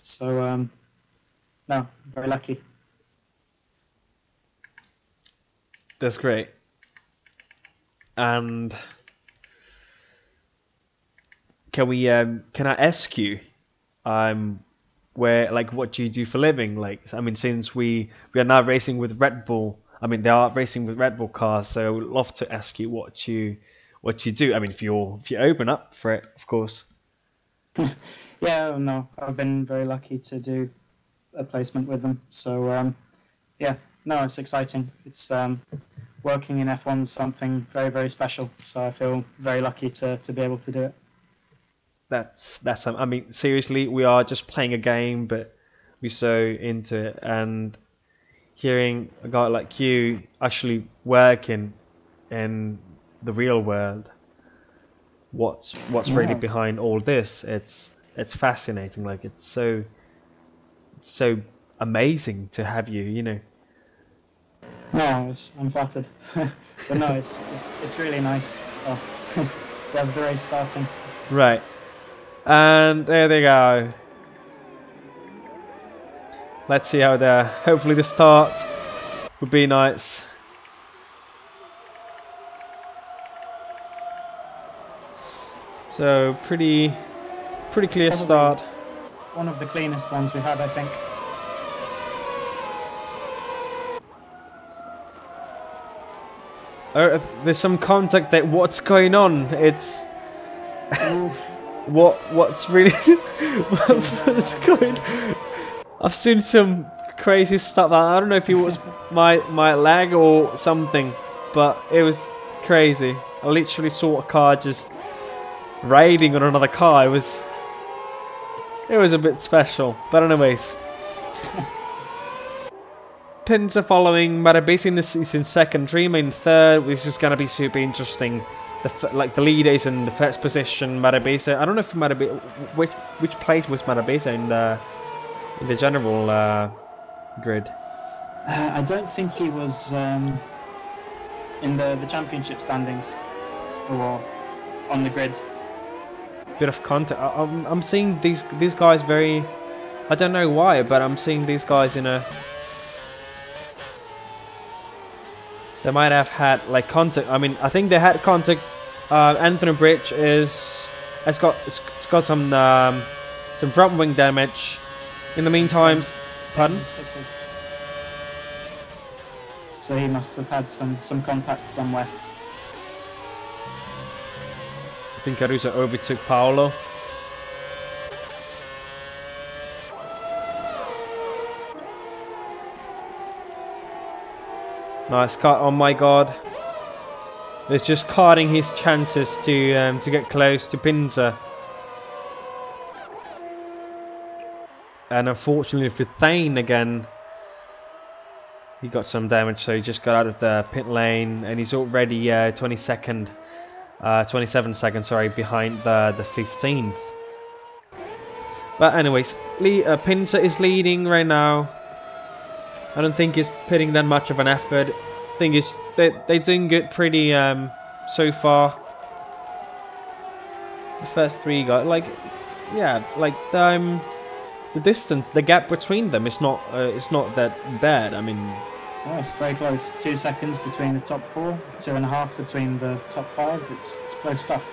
So, no, very lucky. That's great. And can we? Can I ask you, where, like, what do you do for a living? Like, I mean, since we are now racing with Red Bull. I mean, they are racing with Red Bull cars, so I would love to ask you what you do. I mean, if you open up for it, of course. Yeah, no, I've been very lucky to do a placement with them. So, yeah, no, it's exciting. It's working in F1 is something very, very special. So I feel very lucky to be able to do it. That's I mean, seriously, we are just playing a game, but we're so into it. And hearing a guy like you actually working in the real world, what's really behind all this, it's fascinating. Like, it's so amazing to have you, you know. No, I'm flattered. But no, it's really nice. Oh, we have the race starting. Right. And there they go. Let's see how they're. Hopefully the start would be nice. So pretty clear start. One of the cleanest ones we've had, I think. There's some contact there. What's going on? It's what's really what's going? I've seen some crazy stuff. I don't know if it was my leg or something, but it was crazy. I literally saw a car just raiding on another car. It was a bit special. But anyways, Pins are following. Marabisi is in second, Dreamer in third, which is gonna be super interesting. The leader is in the first position. Marabisi. I don't know if which place was Marabisi in the general grid. I don't think he was in the championship standings or on the grid. Bit of contact. I'm seeing these guys very. I don't know why, but I'm seeing these guys in a. They might have had like contact. I mean, I think they had contact. Anthony Bridge has got some front wing damage. In the meantime, pardon? So he must have had some contact somewhere. I think Caruso overtook Paolo. Nice cut. Oh my god. He's just cutting his chances to get close to Pinza. And unfortunately for Thane again, he got some damage, so he just got out of the pit lane, and he's already 27 seconds, sorry, behind the 15th. But anyways, Pincer is leading right now. I don't think he's putting that much of an effort. Thing is, they're doing good, pretty so far. The first three guys, like, yeah, like the distance, the gap between them is not that bad. I mean, yeah, it's very close. 2 seconds between the top 4, 2.5 between the top 5. It's close stuff.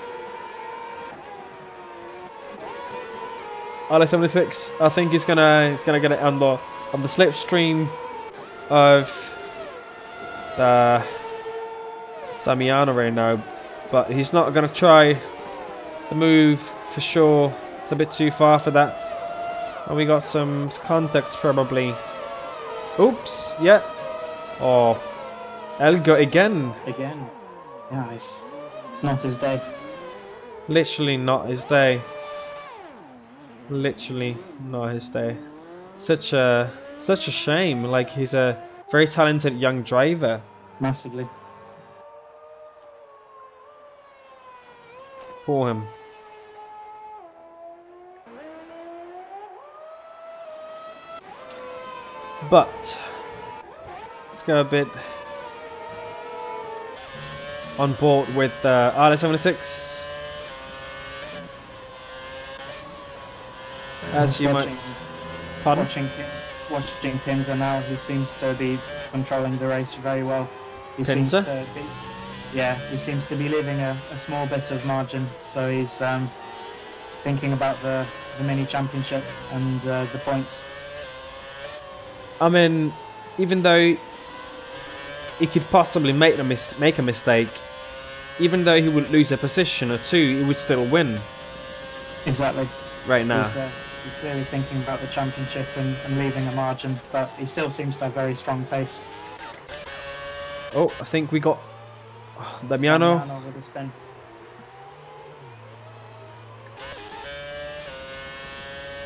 ITA-76, I think he's gonna get it on the slipstream of the Damiano right now, but he's not gonna try the move for sure. It's a bit too far for that. And we got some contacts probably. Oops, yeah. Oh, Elgo again. Again. Yeah, it's not his day. Literally not his day. Literally not his day. Such a shame. Like, he's a very talented young driver. Massively. For him. But let's go a bit on board with ITA-76. As you might, pardon? Watching Pinzer now, he seems to be controlling the race very well. He Pinzer? seems to be, yeah, he seems to be leaving a small bit of margin. So he's thinking about the mini championship and the points. I mean, even though he could possibly make a mistake, even though he would lose a position or two, he would still win. Exactly. Right now. He's clearly thinking about the championship and leaving a margin, but he still seems to have very strong pace. Oh, I think we got Damiano. Damiano with a spin.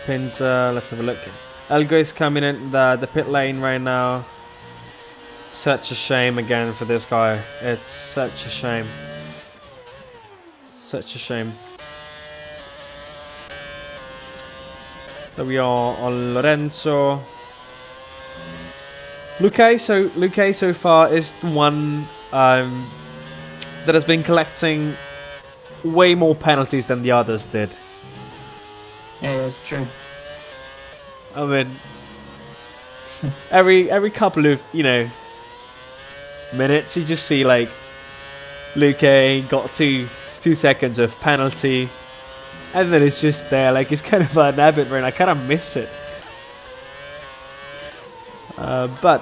Pincer, let's have a look. Elgo is coming in the pit lane right now. Such a shame again for this guy. It's such a shame. Such a shame. So we are on Lorenzo. Luque so far is the one that has been collecting way more penalties than the others did. Yeah, it's true. I mean, every couple of, you know, minutes you just see like Luque got two seconds of penalty. And then it's just there, like it's kind of an habit, right? I kind of miss it. But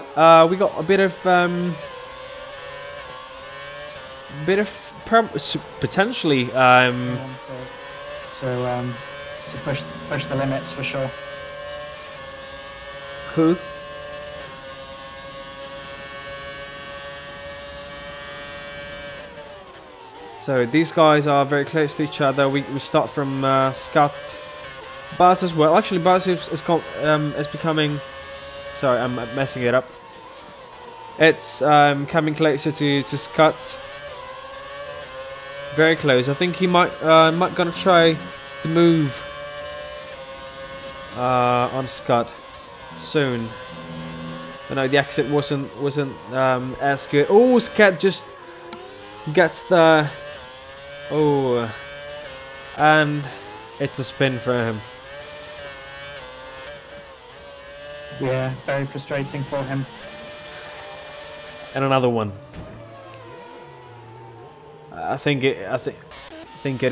we got a bit of potentially to push the limits for sure. Who? So these guys are very close to each other. We start from Scott, Buzz as well. Actually, Buzz is becoming. Sorry, I'm messing it up. It's coming closer to Scott. Very close. I think he might gonna try the move on Scott soon. But no, the exit wasn't as good. Oh, Scott just gets the. Oh, and it's a spin for him. Yeah, very frustrating for him. And another one. I think it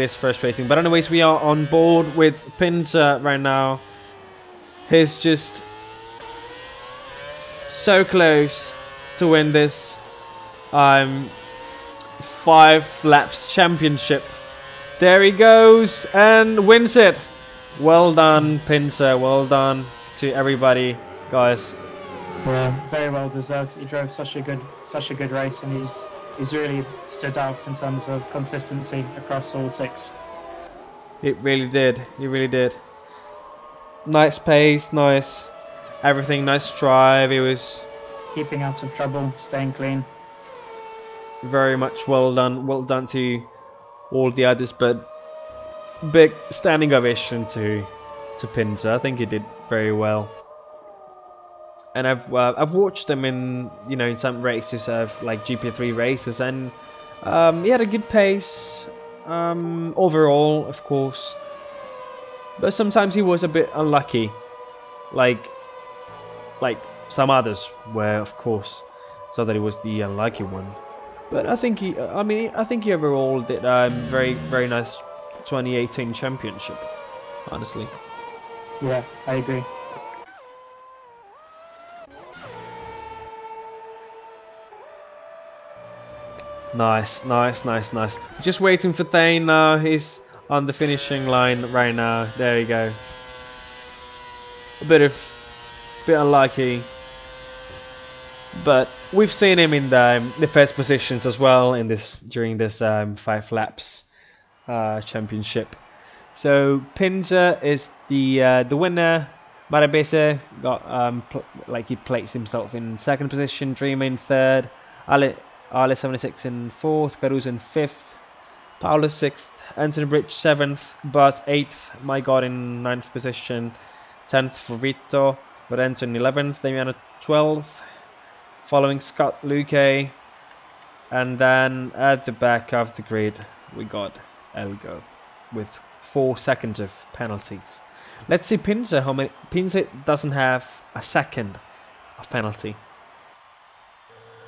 is frustrating. But anyways, we are on board with Pinter right now. He's just so close to win this 5 laps championship. There he goes and wins it. Well done, Pincer. Well done to everybody, guys. Yeah, very well deserved. He drove such a good race, and he's really stood out in terms of consistency across all 6. It really did. He really did. Nice pace, nice everything, nice drive. It was keeping out of trouble, staying clean. Very much well done to all the others, but big standing ovation to Pinzer. I think he did very well. And I've watched him in some races of like GP3 races, and he had a good pace overall, of course. But sometimes he was a bit unlucky, like some others were, of course. So that he was the unlucky one. But I think he overall did very very nice 2018 championship, honestly. Yeah, I agree. Nice. Just waiting for Thane now. He's on the finishing line right now. There he goes. A bit unlucky, but we've seen him in the first positions as well during this 5 laps championship. So Pinzer is the winner. Marabese got he placed himself in 2nd position. Dreamer in 3rd. Ale 76 in 4th, Caruso in 5th, Paolo 6th, Anthony Bridge 7th, Buzz 8th, My God in 9th position, 10th for Vito, Lorenzo in 11th, Damiano 12th, following Scott Luque, and then at the back of the grid we got Elgo with 4 seconds of penalties. Let's see Pinzer, how many. Pinzer doesn't have a second of penalty.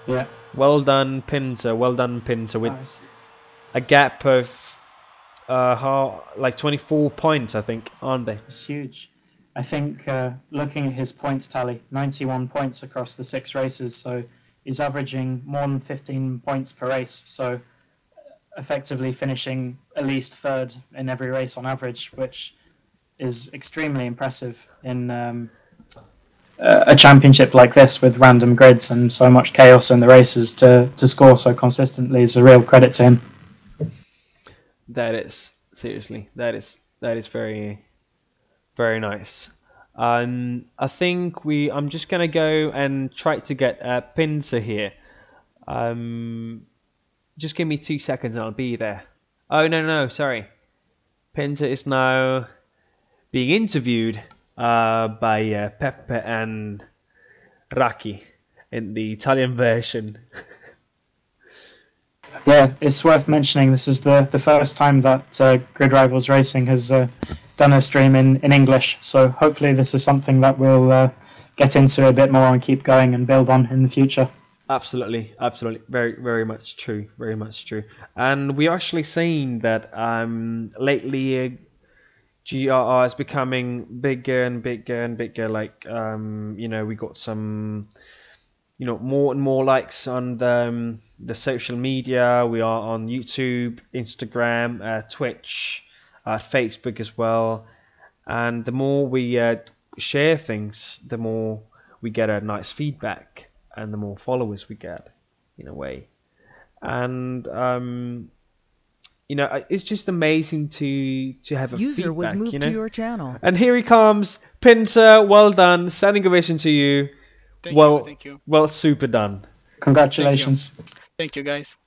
Yeah. Well done, Pinzer. With Nice. a gap of 24 points, I think, aren't they? It's huge. I think looking at his points tally, 91 points across the 6 races, so he's averaging more than 15 points per race, so effectively finishing at least 3rd in every race on average, which is extremely impressive in a championship like this with random grids and so much chaos in the races. To score so consistently is a real credit to him. That is, seriously, that is very, very nice. I think I'm just gonna go and try to get Pinzer here. Just give me 2 seconds and I'll be there. Oh no, sorry. Pinzer is now being interviewed by Peppe and Raki in the Italian version. Yeah, it's worth mentioning this is the first time that Grid Rivals Racing has done a stream in English, so hopefully this is something that we'll get into a bit more and keep going and build on in the future. Absolutely, very, very much true, And we're actually seeing that lately GRR is becoming bigger and bigger. Like we got some more and more likes on the social media. We are on YouTube, Instagram, Twitch, Facebook as well. And the more we share things, the more we get a nice feedback, and the more followers we get, in a way. And it's just amazing to have a user feedback, was moved to your channel. And here he comes, Pinzer. Well done, standing ovation to you. Thank you. Well, super done. Congratulations. Thank you, guys.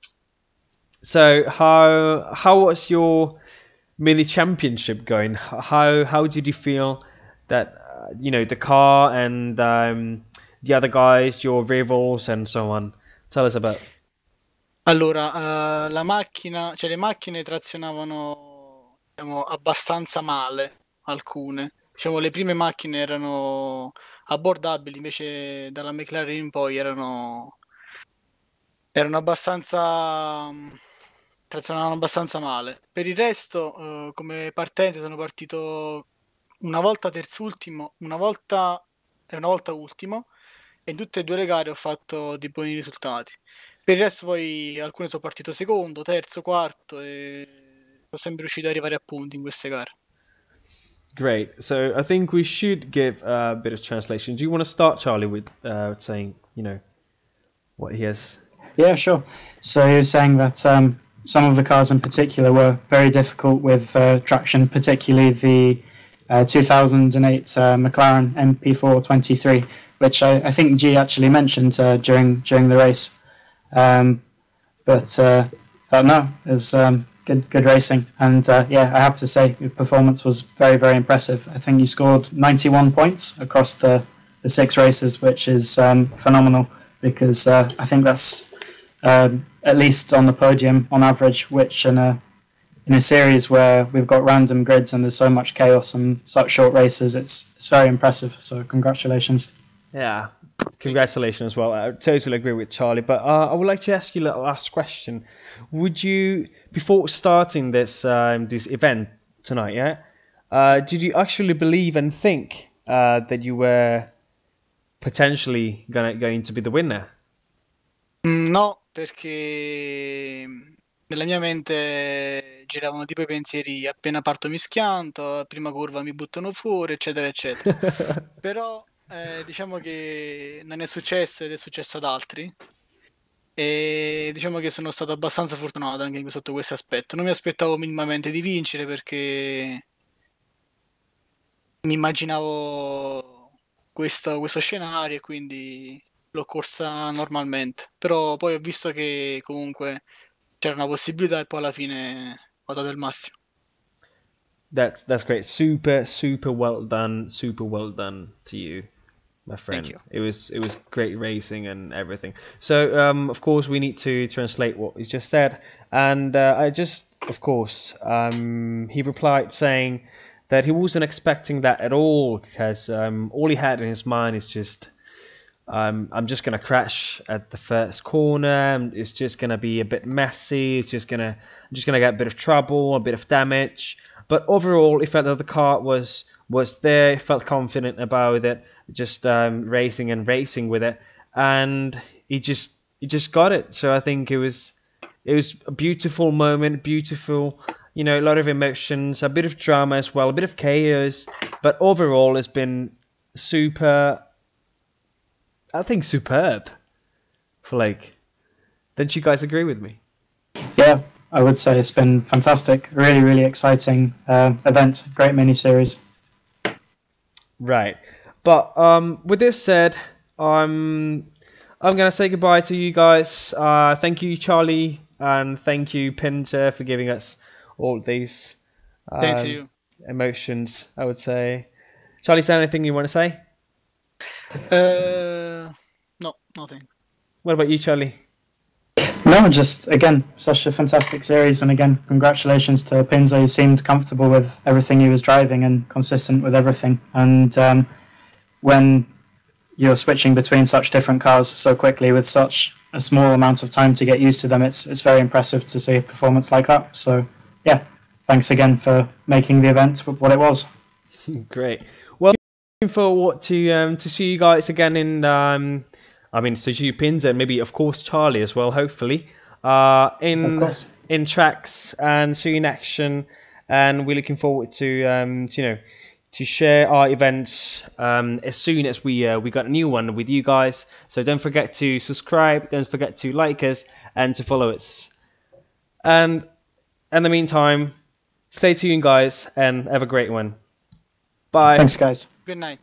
So how was your mini championship going? How did you feel that the car and the other guys, your rivals and so on? Tell us about. Allora, le macchine trazionavano, diciamo, abbastanza male, alcune. Diciamo, le prime macchine erano abbordabili, invece dalla McLaren in poi erano abbastanza, trazionavano abbastanza male. Per il resto, come partente sono partito una volta terzultimo, una volta ultimo, e in tutte e 2 le gare ho fatto dei buoni risultati. Per il resto poi alcune sono partito secondo, terzo, quarto e sono sempre riuscito ad arrivare a punti in queste gare. Great. So I think we should give a bit of translation. Do you want to start, Charlie, with saying, what he has? Yeah, sure. So he was saying that some of the cars in particular were very difficult with traction, particularly the 2008 McLaren MP4 23. which I think G actually mentioned during the race. But no, it was good racing, and yeah, I have to say your performance was very impressive. I think you scored 91 points across the 6 races, which is phenomenal, because I think that's at least on the podium on average, which in a series where we've got random grids and there's so much chaos and such short races, it's very impressive. So congratulations. Yeah, congratulations as well. I totally agree with Charlie. But I would like to ask you a last question. Would you, before starting this this event tonight, did you actually believe and think that you were potentially going to be the winner? No, perché nella mia mente giravano tipo i pensieri: appena parto mi schianto, a prima curva mi buttano fuori, eccetera, eccetera. Però diciamo che non è successo ed è successo ad altri. E diciamo che sono stato abbastanza fortunato anche sotto questo aspetto. Non mi aspettavo minimamente di vincere, perché mi immaginavo questo scenario e quindi l'ho corsa normalmente. Però poi ho visto che comunque c'era una possibilità e poi alla fine ho dato il massimo. That's great. Super well done. Super well done to you, my Thank friend. you. It was great racing and everything. So of course we need to translate what he just said, and I just of course he replied saying that he wasn't expecting that at all, because all he had in his mind is just I'm just gonna crash at the first corner. It's just gonna be a bit messy. I'm just gonna get a bit of trouble, a bit of damage. But overall, he felt that the car was there. He felt confident about it, just racing and racing with it, and he just got it. So I think it was a beautiful moment, beautiful. You know, a lot of emotions, a bit of drama as well, a bit of chaos. But overall, it's been super. I think superb. For like, don't you guys agree with me? Yeah, I would say it's been fantastic. Really exciting event. Great mini-series. Right. But with this said, I'm gonna say goodbye to you guys. Thank you, Charlie, and thank you, Pinter, for giving us all these Thank you. emotions. I would say, Charlie, is there anything you want to say? No, nothing. What about you, Charlie? No, just again, such a fantastic series, and again, congratulations to Pinzo. He seemed comfortable with everything he was driving and consistent with everything. And when you're switching between such different cars so quickly with such a small amount of time to get used to them, it's very impressive to see a performance like that. So yeah, thanks again for making the event what it was. Great. Well, looking forward to see you guys again in I mean, so you Pins and maybe of course Charlie as well, hopefully. Of course. In tracks and see you in action, and we're looking forward to you know, to share our events as soon as we got a new one with you guys. So don't forget to subscribe, don't forget to like us and to follow us. And in the meantime, stay tuned guys and have a great one. Bye. Thanks guys. Good night.